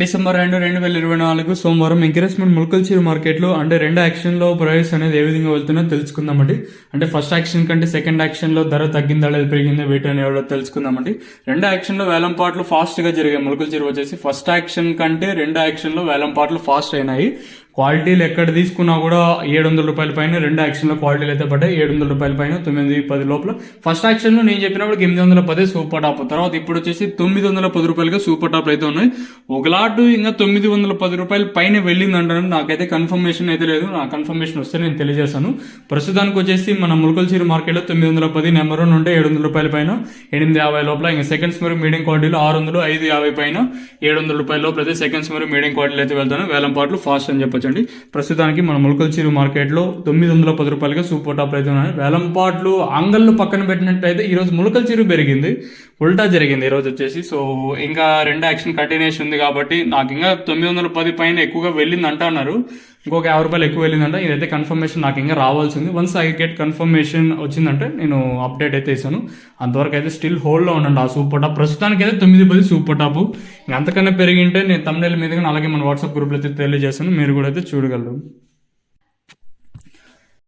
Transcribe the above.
December 2, 2024 సోమవారం encouragement ముల్కల్చీరు మార్కెట్లో అంటే రెండు యాక్షన్లో ప్రైస్ అనేది ఏ విధంగా వెళ్తుందో తెలుసుకుందామండి. అంటే ఫస్ట్ యాక్షన్ కంటే సెకండ్ యాక్షన్లో ధర తగ్గిందా లేదా పెరిగిందా వెయిట్ అనేది తెలుసుకుందామండి. రెండు యాక్షన్లో వేలం పాటలు ఫాస్ట్గా జరిగాయి. ముల్కల్చీరు వచ్చేసి ఫస్ట్ యాక్షన్ కంటే రెండు యాక్షన్లో వేలం పాటలు ఫాస్ట్ అయినాయి. క్వాలిటీలు ఎక్కడ తీసుకున్నా కూడా 700 రూపాయల పైన రెండు యాక్షన్లో క్వాలిటీలు అయితే పడ్డాయి. 700 రూపాయల పైన 910 లోపల. ఫస్ట్ యాక్షన్లో నేను చెప్పినప్పుడు 810 సూపర్ టాప్, తర్వాత ఇప్పుడు వచ్చేసి 910 రూపాయలుగా సూపర్ టాప్ అయితే ఉన్నాయి. ఒక లాట్ ఇంకా 910 రూపాయల పైన వెళ్ళిందంటారు. నాకైతే కన్ఫర్మేషన్ అయితే లేదు. నా కన్ఫర్మేషన్ వస్తే నేను తెలియజేస్తాను. ప్రస్తుతానికి వచ్చేసి మన ముల్కల్చీరు మార్కెట్లో 910 నెంబర్ 1 ఉంటే 700 రూపాయల పైన 850 లోపల. ఇంకా సెకండ్స్ మరియు మీడియం క్వాలిటీలో 600, 550 పైన 700 రూపాయల లోపల అయితే సెకండ్స్ మరియు మీడియం క్వాలిటీలు అయితే వెళ్తాను. వేలం పాటలు ఫాస్ట్ అని చెప్పొచ్చు. ప్రస్తుతానికి మన ముల్కల్చీరు మార్కెట్లో 910 రూపాయలుగా సూపర్ టాప్ అయితే ఉన్నాయి. వేలం పాటలు అంగళ్ళు పక్కన పెట్టినట్టయితే ఈ రోజు ముల్కల్చీరు పెరిగింది, ఉల్టా జరిగింది ఈ రోజు వచ్చేసి. సో ఇంకా రెండు యాక్షన్ కంటిన్యూషన్ ఉంది కాబట్టి నాకు ఇంకా 910 పైన ఎక్కువగా వెళ్ళింది అంటున్నారు. ఇంకొక 50 రూపాయలు ఎక్కువ వెళ్ళిందంట. ఇదైతే కన్ఫర్మేషన్ నాకు ఇంకా రావాల్సింది. వన్స్ ఐ గెట్ కన్ఫర్మేషన్ వచ్చిందంటే నేను అప్డేట్ అయితే ఇస్తాను. అంతవరకు అయితే స్టిల్ హోల్డ్లో ఉండండి ఆ సూపర్ టాప్. ప్రస్తుతానికి అయితే 910 సూపర్ టాప్. ఇంకా అంతకన్నా పెరిగింటే నేను తమిళ మీద అలాగే మన వాట్సాప్ గ్రూప్లో అయితే తెలియజేస్తాను. మీరు కూడా అయితే చూడగలరు.